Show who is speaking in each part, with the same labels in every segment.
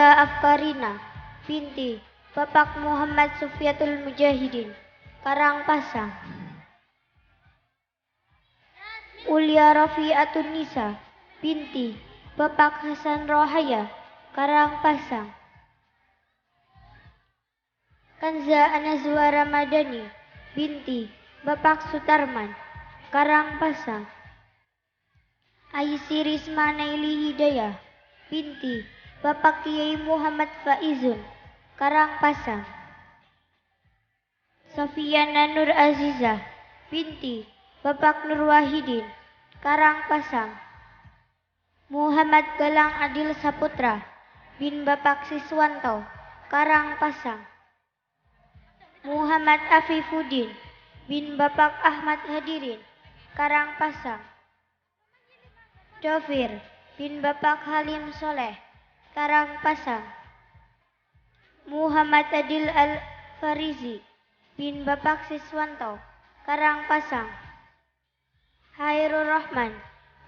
Speaker 1: Kanza Afkarina binti Bapak Muhammad Sufyatul Mujahidin, Karangpasang. Ulia Rafi'atun Nisa binti Bapak Hasan Rohaya, Karangpasang. Kanza Anazwa Ramadhani binti Bapak Sutarman, Karangpasang. Aisy Risma Naili Hidayah binti Bapak Kiai Muhammad Faizun, Karangpasang. Sofiana Nur Azizah binti Bapak Nur Wahidin, Karangpasang. Muhammad Galang Adil Saputra bin Bapak Siswanto, Karangpasang. Muhammad Afifuddin bin Bapak Ahmad Hadirin, Karangpasang. Dovir bin Bapak Halim Soleh, Karangpasang. Muhammad Adil Al-Farizi bin Bapak Siswanto, Karangpasang. Hairul Rahman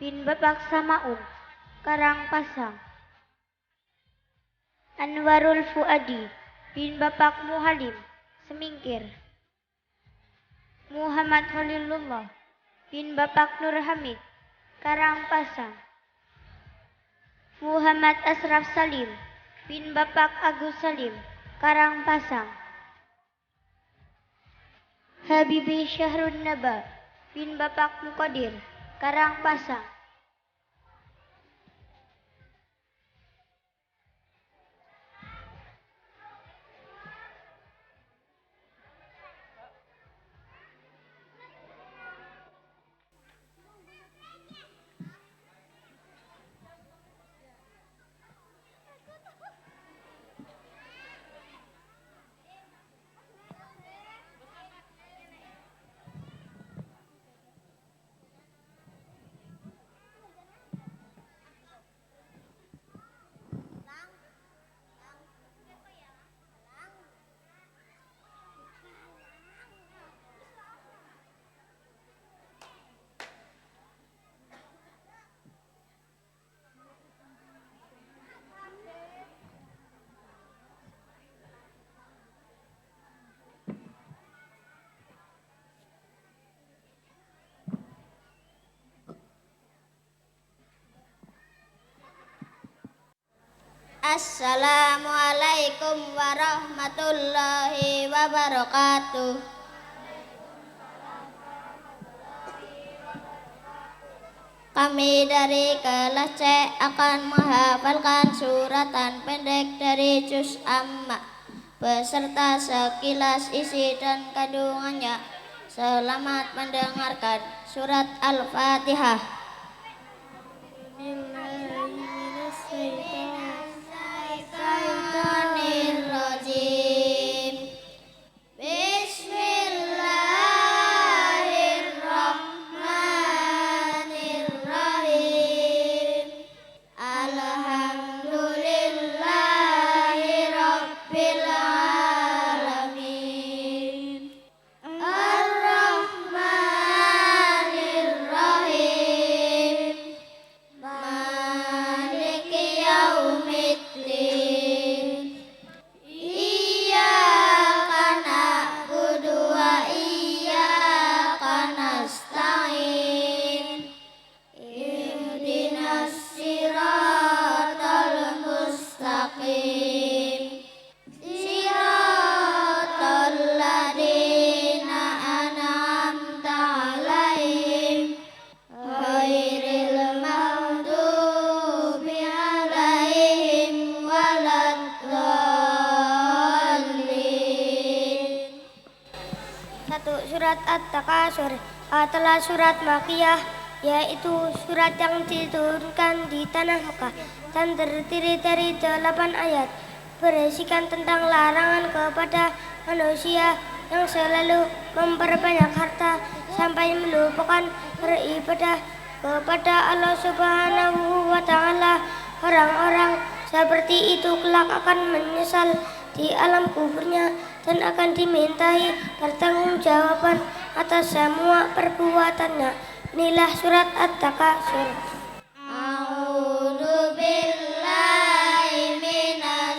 Speaker 1: bin Bapak Samaun, Karangpasang. Anwarul Fuadi bin Bapak Muhalim, Semingkir. Muhammad Khalilullah bin Bapak Nur Hamid, Karangpasang. Muhammad Asraf Salim bin Bapak Agus Salim, Karangpasang. Habibi Syahrun Naba bin Bapak Muqadir, Karangpasang.
Speaker 2: Assalamualaikum warahmatullahi wabarakatuh. Kami dari kelas C akan menghafalkan suratan pendek dari Juz Amma beserta sekilas isi dan kandungannya. Selamat mendengarkan surat Al-Fatihah. Bismillahirrahmanirrahim. Bismillahirrahmanirrahim. Alhamdulillahi rabbil alamin. Ar-Rahmanirrahim. Maliki yaumiddin. Iyyaka na'budu wa iyyaka nasta'in. Ihdinas siratal mustaqim. Siratal ladzina an'amta 'alaihim ghairil maghdubi 'alaihim waladdallin. 1. Surat At-Takasur adalah surat Makkiyah, yaitu surat yang diturunkan di tanah Mekah dan terdiri dari 8 ayat, berisikan tentang larangan kepada manusia yang selalu memperbanyak harta sampai melupakan beribadah kepada Allah Subhanahu wa Ta'ala. Orang-orang seperti itu kelak akan menyesal di alam kuburnya dan akan dimintai pertanggungjawaban atas semua perbuatannya. Inilah surat At-Takasur. A'udzu billahi minasy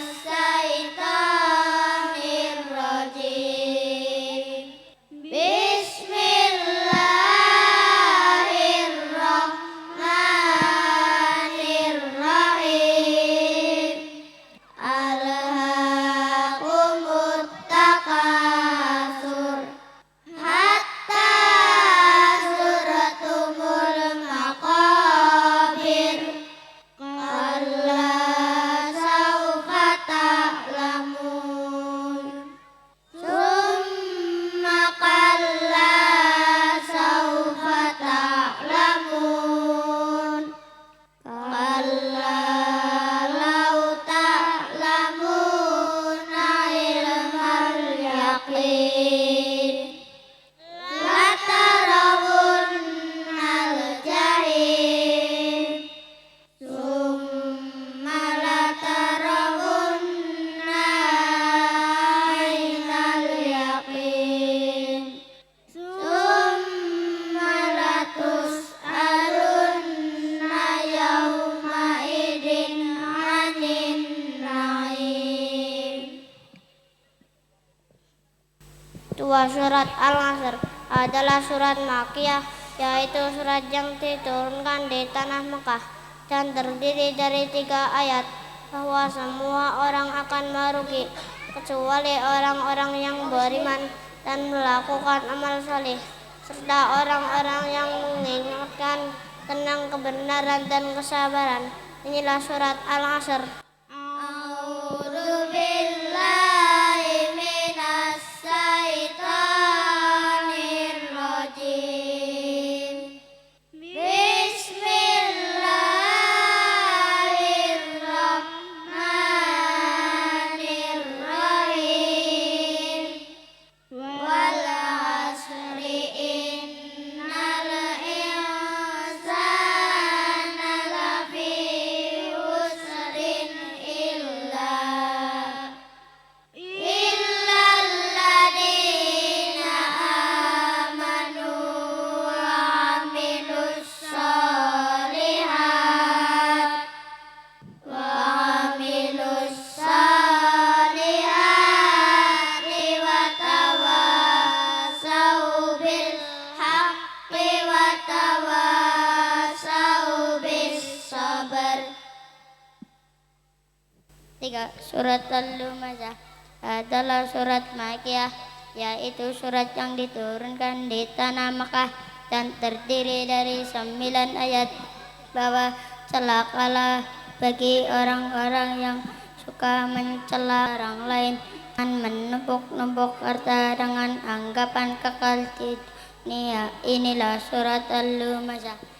Speaker 2: bahwa surat Al-Asr adalah surat Makkiyah, yaitu surat yang diturunkan di tanah Mekah dan terdiri dari 3 ayat, bahwa semua orang akan merugi kecuali orang-orang yang beriman dan melakukan amal saleh, serta orang-orang yang mengingatkan tentang kebenaran dan kesabaran. Inilah surat Al-Asr. Surat Al-Lumazah adalah surat Makkiyah, yaitu surat yang diturunkan di tanah Makkah dan terdiri dari 9 ayat, bahwa celakalah bagi orang-orang yang suka mencela orang lain dan menumpuk-numpuk harta dengan anggapan kekal di dunia. Inilah surat Al-Lumazah.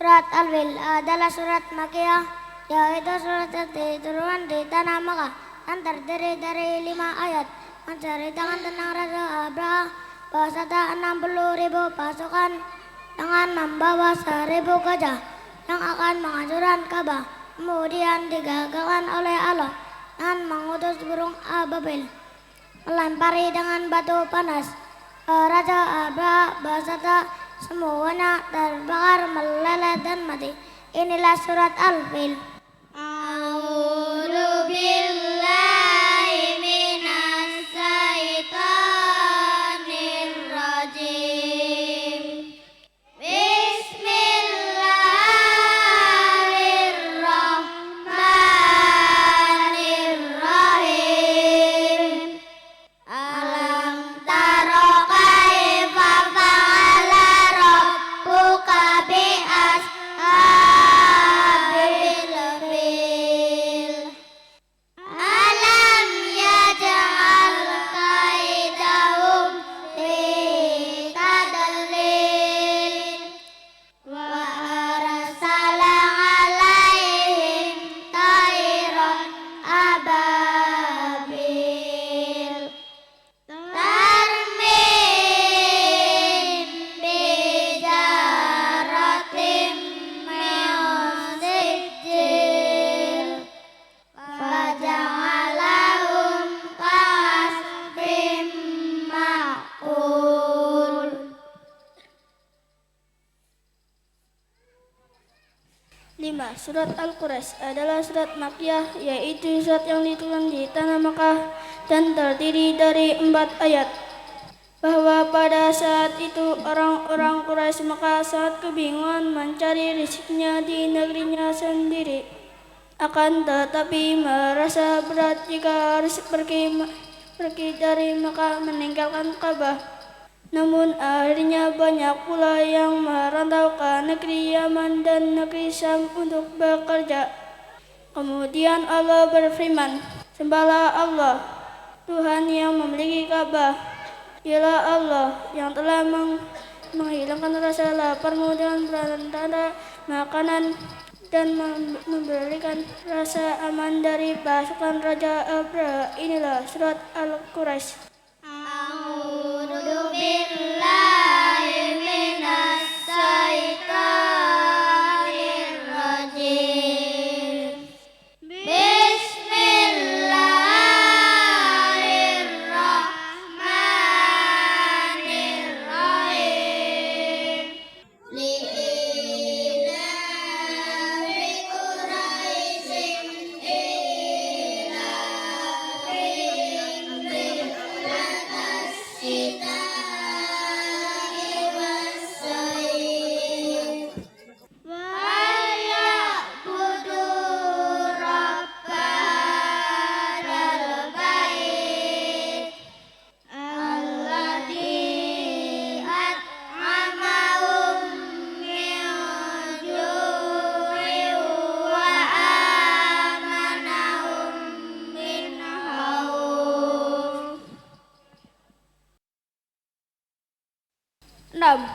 Speaker 2: Surat Al-Fil adalah surat Makkiyah, yaitu surat yang diturunkan di tanah Makkah dan terdiri dari 5 ayat, menceritakan tentang Raja Abraha beserta 60.000 pasukan dengan membawa 1.000 gajah yang akan menghancurkan Ka'bah. Kemudian digagalkan oleh Allah dan mengutus burung ababil melempari dengan batu panas. Raja Abraha beserta semuanya terbakar, meleleh dan mati. Inilah surat Al-Fil. A'udzu billahi minas syaitonir rajim. Bismillahirrahmanirrahim. Alam taro kaifa fa'ala rabbuka bi ashabil
Speaker 3: 5. Surat Al-Quraisy adalah surat Makkiyah, yaitu surat yang diturunkan di tanah Makkah dan terdiri dari 4 ayat. Bahwa pada saat itu orang-orang Quraisy Makkah sangat kebingungan mencari rezekinya di negerinya sendiri. Akan tetapi merasa berat jika harus pergi dari Makkah meninggalkan Ka'bah. Namun akhirnya banyak pula yang merantau ke negeri Yaman dan negeri Syam untuk bekerja. Kemudian Allah berfirman, "Sembahlah Allah, Tuhan yang memiliki Ka'bah. Dialah Allah yang telah menghilangkan rasa laparmu dengan perantara makanan dan memberikan rasa aman dari pasukan Raja Abraha." Inilah surat Al-Quraisy.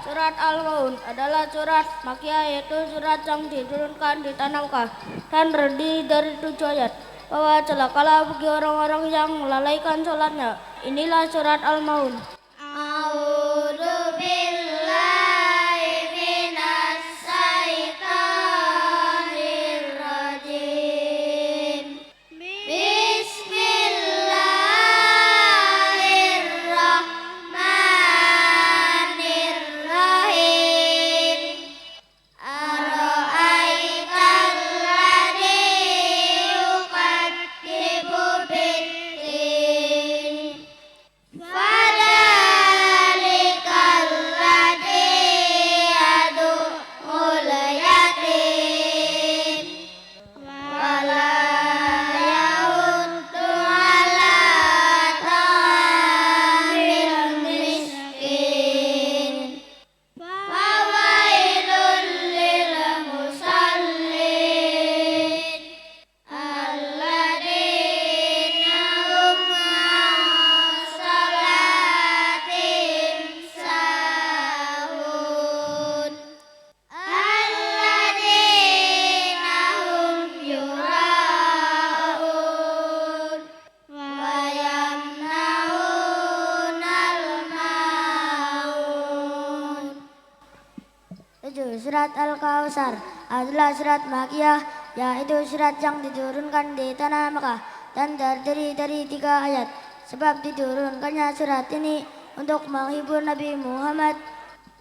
Speaker 3: Surat Al-Maun adalah surat Makkiyah, yaitu surat yang diturunkan di tanah Makkah dan terdiri dari 7 ayat. Bahwa celakalah bagi orang-orang yang melalaikan sholatnya. Inilah surat Al-Maun.
Speaker 2: Surat Al-Kautsar adalah surat Makkiyah, yaitu surat yang diturunkan di tanah Makkah dan terdiri dari 3 ayat. Sebab diturunkannya surat ini untuk menghibur Nabi Muhammad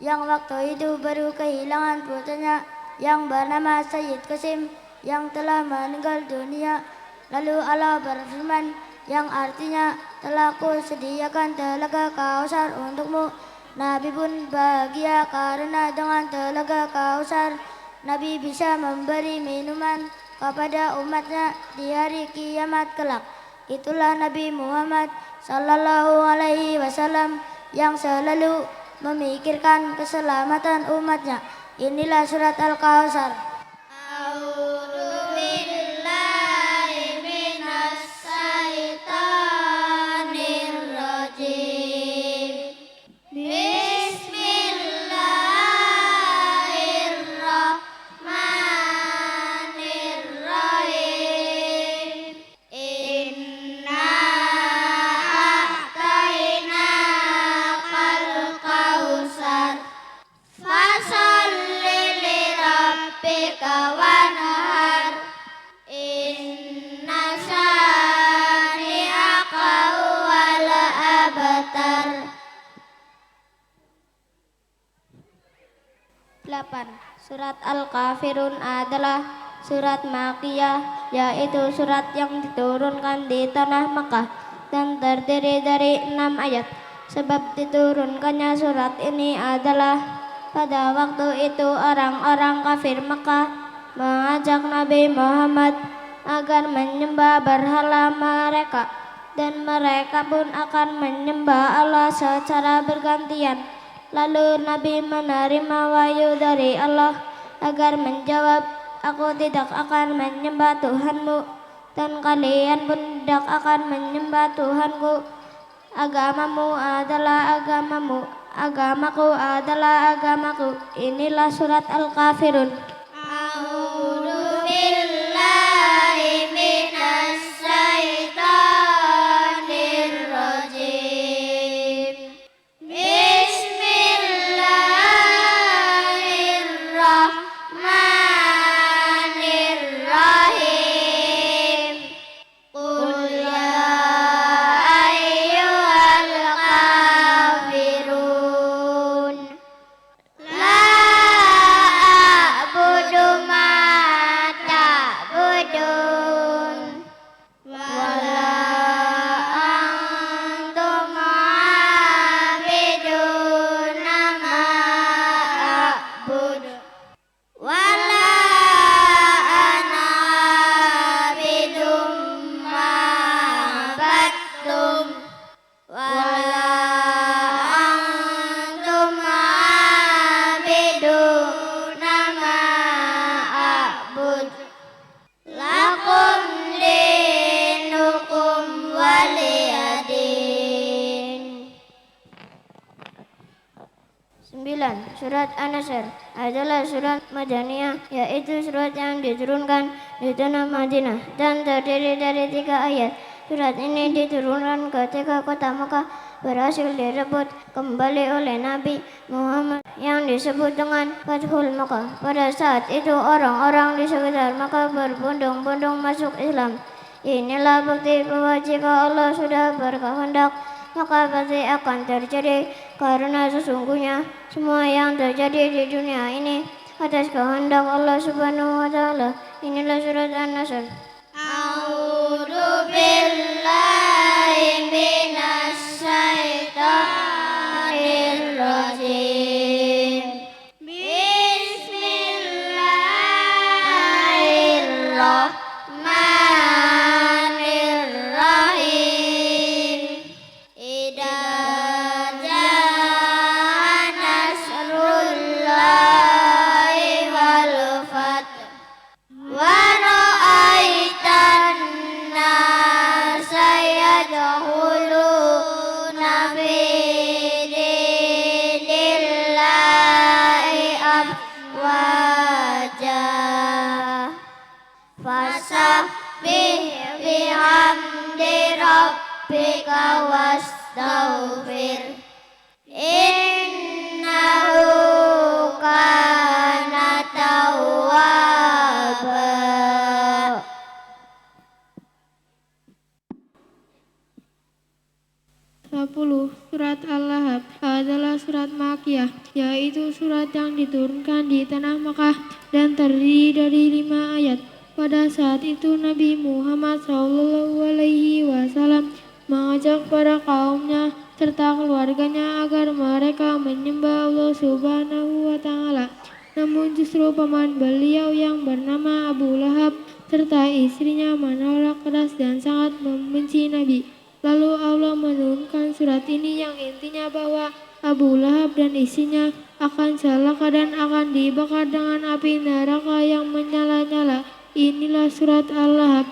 Speaker 2: yang waktu itu baru kehilangan putranya yang bernama Sayyid Qasim yang telah meninggal dunia. Lalu Allah berfirman yang artinya, "Telah kusediakan telaga Kautsar untukmu." Nabi pun bahagia karena dengan telaga Kautsar Nabi bisa memberi minuman kepada umatnya di hari kiamat kelak. Itulah Nabi Muhammad sallallahu alaihi wasallam yang selalu memikirkan keselamatan umatnya. Inilah surat Al-Kautsar.
Speaker 4: Fasalli li rabbika 8. Surat Al-Kafirun adalah surat Makkiyah, yaitu surat yang diturunkan di tanah Makkah dan terdiri dari 6 ayat. Sebab diturunkannya surat ini adalah pada waktu itu orang-orang kafir Makkah mengajak Nabi Muhammad agar menyembah berhala mereka, dan mereka pun akan menyembah Allah secara bergantian. Lalu Nabi menerima wahyu dari Allah agar menjawab, "Aku tidak akan menyembah Tuhanmu, dan kalian pun tidak akan menyembah Tuhanku. Agamamu adalah agamamu, agamaku adalah agamaku." Inilah surat Al-Kafirun.
Speaker 2: A'udzu billahi minas syaitonir rajim. Bismillahirrahmanirrahim. Qul ya ayyuhal kafirun la a'budu ma ta'budun wala antum 'abiduna ma a'budu wala ana 'abidum ma 'abadtum wala antum 'abiduna ma a'bud lakum dinukum waliyadin. 9. Surat An-Nasr adalah surat Madaniyah, yaitu surat yang diturunkan di tanah Madinah dan terdiri dari 3 ayat. Surat ini diturunkan ketika kota Makkah berhasil direbut kembali oleh Nabi Muhammad yang disebut dengan Fathul Makkah. Pada saat itu orang-orang di sekitar Makkah berbondong-bondong masuk Islam. Inilah bukti bahwa jika Allah sudah berkehendak, maka pasti akan terjadi, karena sesungguhnya semua yang terjadi di dunia ini atas kehendak Allah Subhanahu wa Ta'ala. Inilah surat An-Nasr. A'udzu billahi minas syaitonir rajim. Bismillahirrahmanirrahim. Idza jaa nasrullahi wal fath wa ra'aitan nasa yadkhuluna fi dinillahi afwaja fasabbih bihamdi rabbika wastaghfir innahu kana tawwaba.
Speaker 3: 10. Surat Al-Lahab adalah surat Makkiyah, yaitu surat yang diturunkan di tanah Makkah dan terdiri dari 5 ayat. Pada saat itu Nabi Muhammad SAW mengajak para kaumnya serta keluarganya agar mereka menyembah Allah Subhanahu wa Ta'ala. Namun justru paman beliau yang bernama Abu Lahab serta istrinya menolak keras dan sangat membenci Nabi. Lalu Allah menurunkan surat ini yang intinya bahwa Abu Lahab dan istrinya akan celaka dan akan dibakar dengan api neraka yang menyala-nyala. Inilah surat Al-Lahab.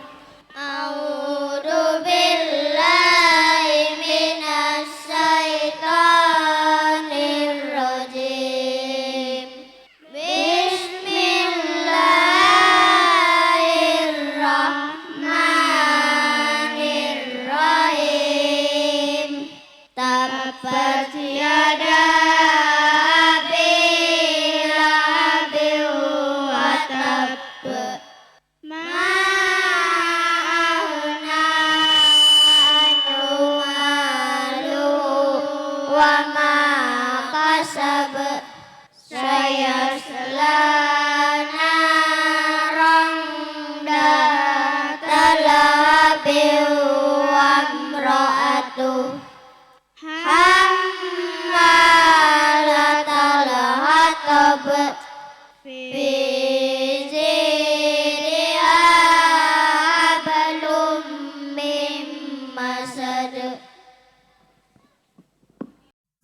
Speaker 2: A'udzu billahi minas syaitonir rajim. Bismillahirrahmanirrahim. Tabbat yada abi lahabin wa tabb. Ma aghna anhu maluhu wa ma kasab sayasla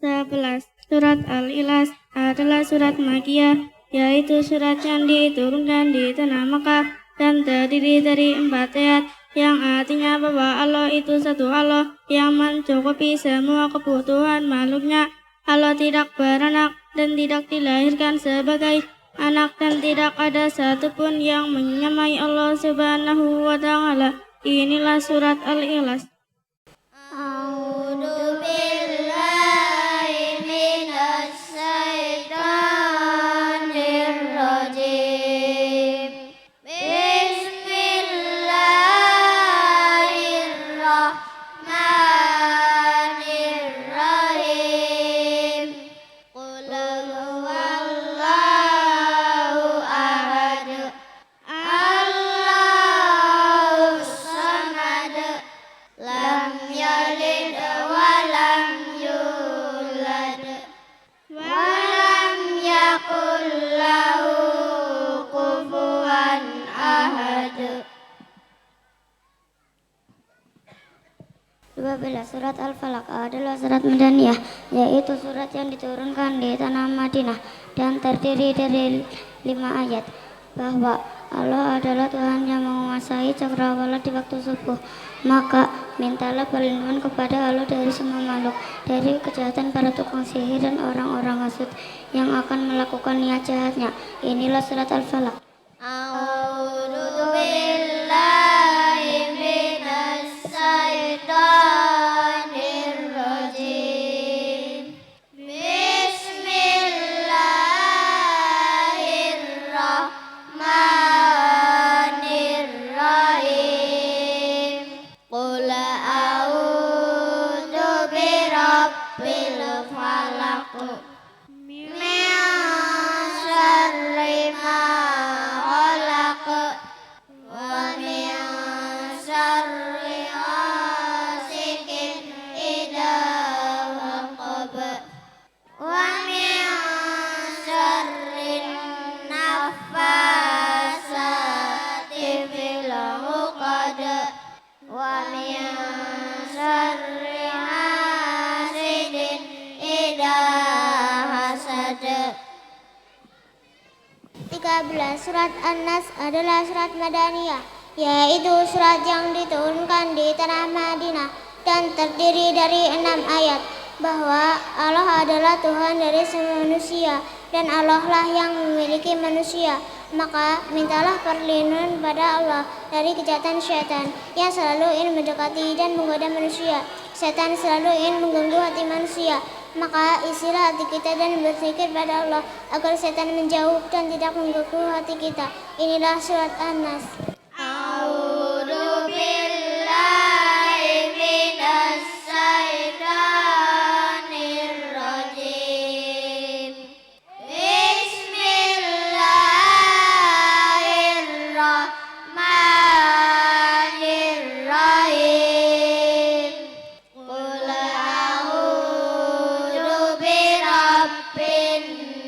Speaker 3: 11. Surat Al-Ikhlas adalah surat Makkiyah, yaitu surat yang diturunkan di tanah Makkah dan terdiri dari 4 ayat yang artinya bahwa Allah itu satu Allah yang mencukupi semua kebutuhan makhluknya. Allah tidak beranak dan tidak dilahirkan sebagai anak dan tidak ada satupun yang menyamai Allah Subhanahu wa Ta'ala. Inilah surat Al-Ikhlas.
Speaker 2: A'udzu billahi minas syaitonir rajim. Bismillahirrahmanirrahim. Qul huwallahu ahad. Allahus samad. Lam yalid wa lam yulad wa lam yakul lahu kufuwan ahad. 12. Surat Al-Falaq adalah surat Madaniyah, yaitu surat yang diturunkan di tanah Madinah dan terdiri dari 5 ayat. Bahwa Allah adalah Tuhan yang menguasai cakrawala di waktu subuh. Maka mintalah perlindungan kepada Allah dari semua makhluk, dari kejahatan para tukang sihir dan orang-orang hasud yang akan melakukan niat jahatnya. Inilah surat Al-Falaq. A'udzu billahi minas syaitonir rajim. Bismillahirrahmanirrahim. Qul a'udzu birabbil falaq min syarri ma khalaq wa min syarri ghasiqin idza waqab wa min syarri naffasati fil 'uqad wa min syarri hasidin idza hasad. 13. Surat An-Nas adalah surat Madaniyah, yaitu surat yang diturunkan di tanah Madinah dan terdiri dari 6 ayat. Bahwa Allah adalah Tuhan dari semua manusia dan Allah lah yang memiliki manusia. Maka mintalah perlindungan pada Allah dari kejahatan syaitan yang selalu ingin mendekati dan menggoda manusia. Setan selalu ingin mengganggu hati manusia. Maka isilah hati kita dan berzikir pada Allah agar setan menjauh dan tidak mengganggu hati kita. Inilah surat An-Nas. A'udzu billahi minas syaitonir rajim. Bismillahirrahmanirrahim. Qul a'udzu birabbin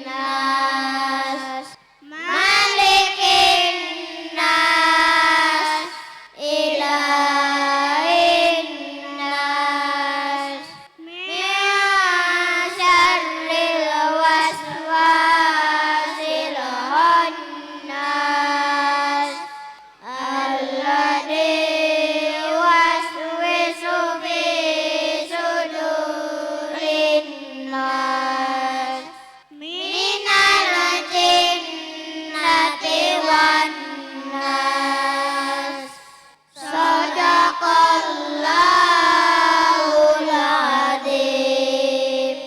Speaker 2: nas, malikin nas, ilahin nas, min syarril waswasil khannas, alladzi waswisu fi sudurin nas, minal jinnati wan nas. Sadaqallahul adzim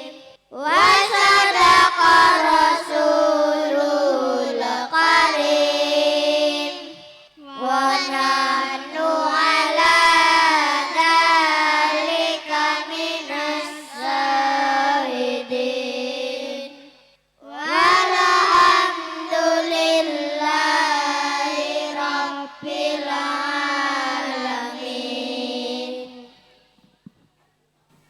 Speaker 2: wa sadaqa rasulul karim wa nahnu ala dzalika minas syahidin walhamdulillahi rabbil alamin.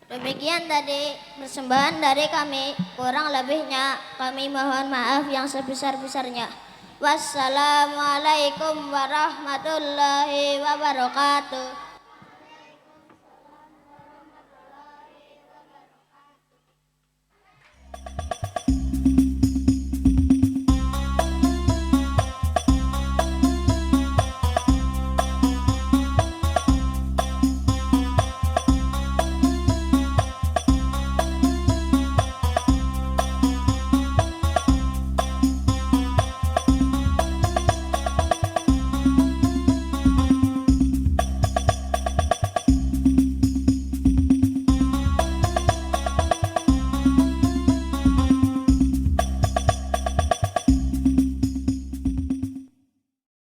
Speaker 2: Demikian tadi persembahan dari kami, kurang lebihnya kami mohon maaf yang sebesar-besarnya. Wassalamualaikum warahmatullahi wabarakatuh.